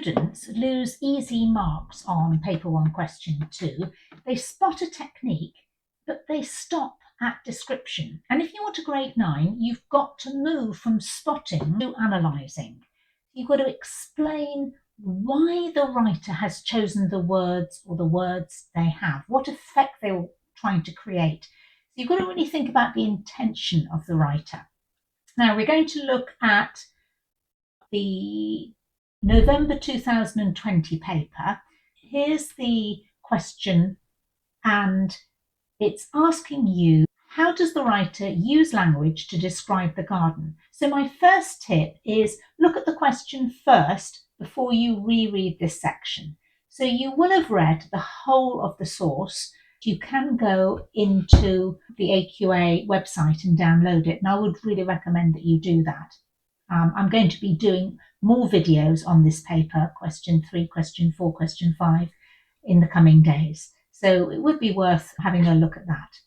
students lose easy marks on paper 1 question 2, they spot a technique, but they stop at description. And if you want a grade 9, you've got to move from spotting to analysing. You've got to explain why the writer has chosen the words or the words they have, what effect they were trying to create. So you've got to really think about the intention of the writer. Now we're going to look at the November 2020 paper. Here's the question, and it's asking you, how does the writer use language to describe the garden? So my first tip is look at the question first before you reread this section. So you will have read the whole of the source. You can go into the AQA website and download it, and I would really recommend that you do that. I'm going to be doing more videos on this paper, question 3, question 4, question 5, in the coming days. So it would be worth having a look at that.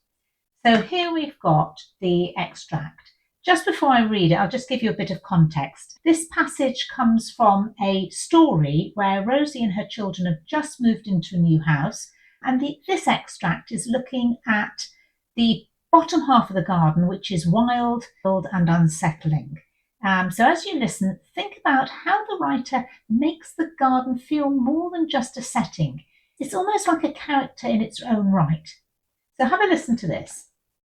So here we've got the extract. Just before I read it, I'll just give you a bit of context. This passage comes from a story where Rosie and her children have just moved into a new house, and this extract is looking at the bottom half of the garden, which is wild and unsettling. So as you listen, think about how the writer makes the garden feel more than just a setting. It's almost like a character in its own right. So have a listen to this.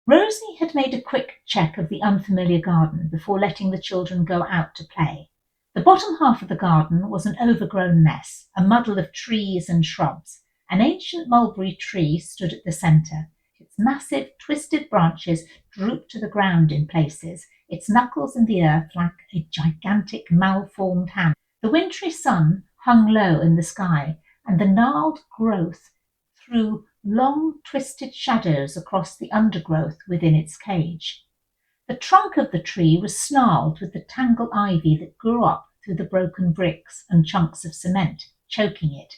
Rosie had made a quick check of the unfamiliar garden before letting the children go out to play. The bottom half of the garden was an overgrown mess, a muddle of trees and shrubs. An ancient mulberry tree stood at the centre. Its massive, twisted branches drooped to the ground in places, its knuckles in the earth like a gigantic malformed hand. The wintry sun hung low in the sky, and the gnarled growth threw long, twisted shadows across the undergrowth within its cage. The trunk of the tree was snarled with the tangled ivy that grew up through the broken bricks and chunks of cement, choking it.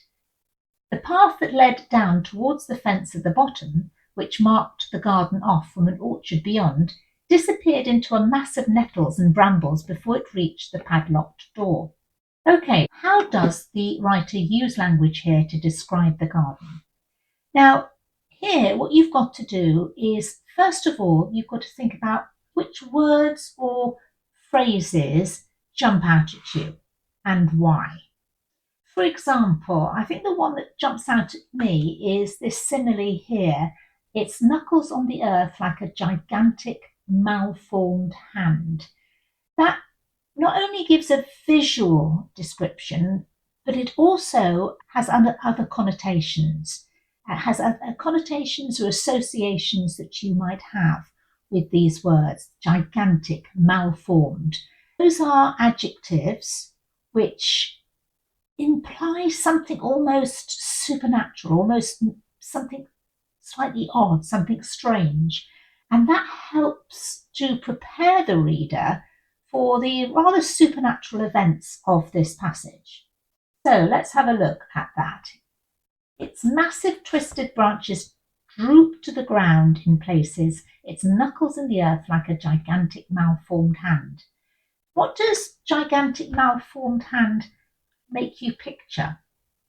The path that led down towards the fence at the bottom, which marked the garden off from an orchard beyond, disappeared into a mass of nettles and brambles before it reached the padlocked door. Okay, how does the writer use language here to describe the garden? Now, here what you've got to do is, first of all, you've got to think about which words or phrases jump out at you and why. For example, I think the one that jumps out at me is this simile here. Its knuckles on the earth like a gigantic malformed hand. That not only gives a visual description, but it also has other connotations. It has connotations or associations that you might have with these words, gigantic, malformed. Those are adjectives which imply something almost supernatural, almost something slightly odd, something strange. And that helps to prepare the reader for the rather supernatural events of this passage. So let's have a look at that. Its massive twisted branches droop to the ground in places, its knuckles in the earth like a gigantic malformed hand. What does gigantic malformed hand make you picture?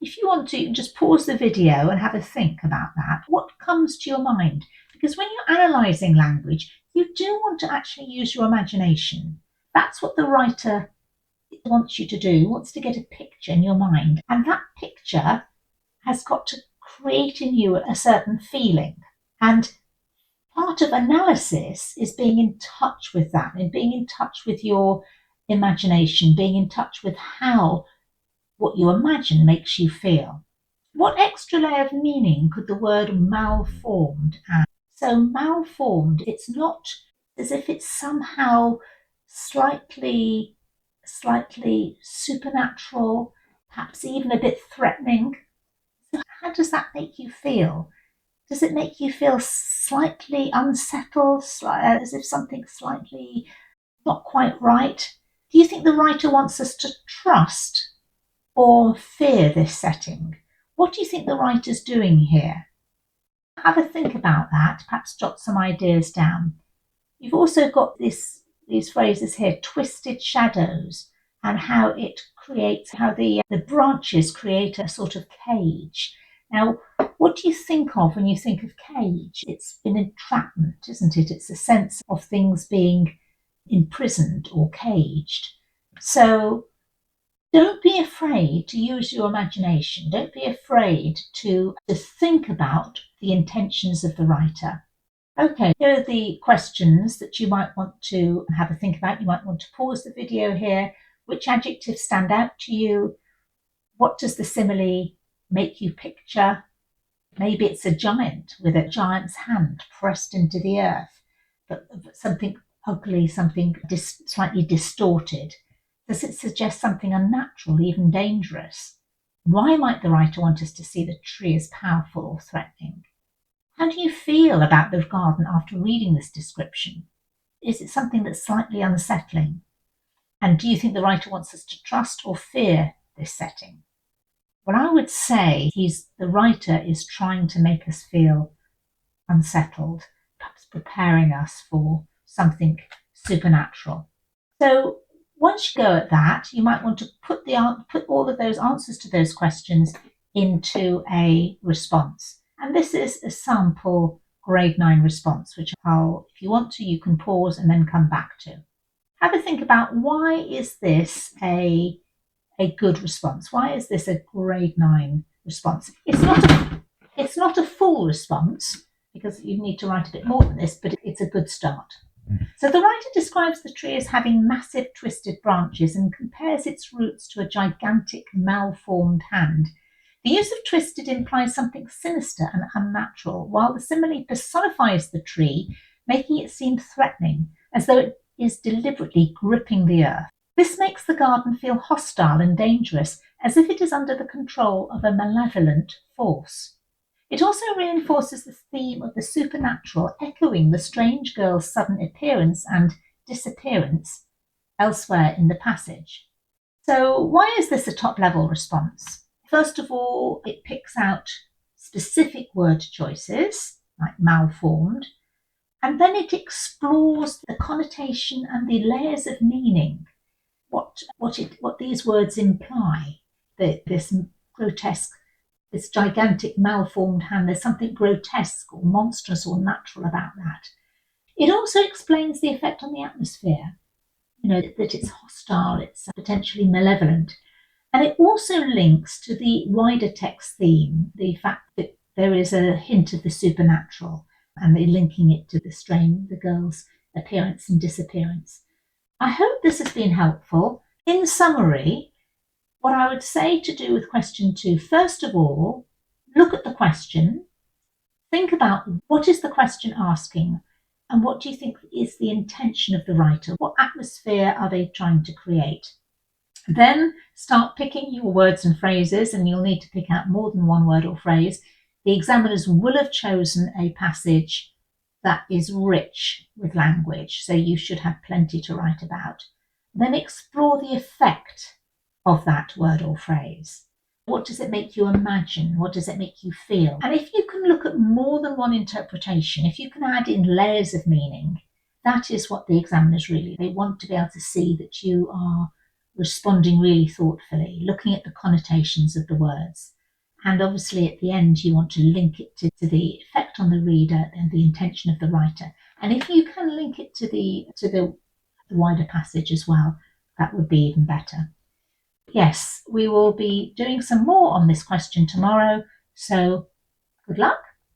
If you want to, you can just pause the video and have a think about that. What comes to your mind? Because when you're analysing language, you do want to actually use your imagination. That's what the writer wants you to do. He wants to get a picture in your mind. And that picture has got to create in you a certain feeling. And part of analysis is being in touch with that, and being in touch with your imagination, being in touch with how what you imagine makes you feel. What extra layer of meaning could the word malformed add? So malformed, it's not as if it's somehow slightly supernatural, perhaps even a bit threatening. So how does that make you feel? Does it make you feel slightly unsettled, as if something's slightly not quite right? Do you think the writer wants us to trust or fear this setting? What do you think the writer's doing here? Have a think about that, perhaps jot some ideas down. You've also got these phrases here, twisted shadows. and how it creates, how the branches create a sort of cage. Now, what do you think of when you think of cage? It's an entrapment, isn't it? It's a sense of things being imprisoned or caged. So don't be afraid to use your imagination. Don't be afraid to think about the intentions of the writer. Okay, here are the questions that you might want to have a think about. You might want to pause the video here. Which adjectives stand out to you? What does the simile make you picture? Maybe it's a giant with a giant's hand pressed into the earth, but something ugly, something slightly distorted. Does it suggest something unnatural, even dangerous? Why might the writer want us to see the tree as powerful or threatening? How do you feel about the garden after reading this description? Is it something that's slightly unsettling? And do you think the writer wants us to trust or fear this setting? Well, I would say the writer is trying to make us feel unsettled, perhaps preparing us for something supernatural. So once you go at that, you might want to put all of those answers to those questions into a response. And this is a sample grade 9 response, which if you want to, you can pause and then come back to. Have a think about, why is this a good response? Why is this a grade 9 response? It's not a full response, because you need to write a bit more than this, but it's a good start. So the writer describes the tree as having massive twisted branches and compares its roots to a gigantic malformed hand. The use of twisted implies something sinister and unnatural, while the simile personifies the tree, making it seem threatening, as though it is deliberately gripping the earth. This makes the garden feel hostile and dangerous, as if it is under the control of a malevolent force. It also reinforces the theme of the supernatural, echoing the strange girl's sudden appearance and disappearance elsewhere in the passage. So why is this a top-level response? First of all, it picks out specific word choices, like malformed, and then it explores the connotation and the layers of meaning, what these words imply, this grotesque, this gigantic malformed hand. There's something grotesque or monstrous or natural about that. It also explains the effect on the atmosphere, that it's hostile, it's potentially malevolent. And it also links to the wider text theme, the fact that there is a hint of the supernatural, and they're linking it to the girl's appearance and disappearance. I hope this has been helpful. In summary, what I would say to do with question 2, first of all, look at the question, think about what is the question asking, and what do you think is the intention of the writer? What atmosphere are they trying to create? Then start picking your words and phrases, and you'll need to pick out more than one word or phrase. The examiners will have chosen a passage that is rich with language, so you should have plenty to write about. Then explore the effect of that word or phrase. What does it make you imagine? What does it make you feel? And if you can look at more than one interpretation, if you can add in layers of meaning, that is what the examiners they want to be able to see that you are responding really thoughtfully, looking at the connotations of the words. And obviously at the end, you want to link it to the effect on the reader and the intention of the writer. And if you can link it to the wider passage as well, that would be even better. Yes, we will be doing some more on this question tomorrow. So good luck.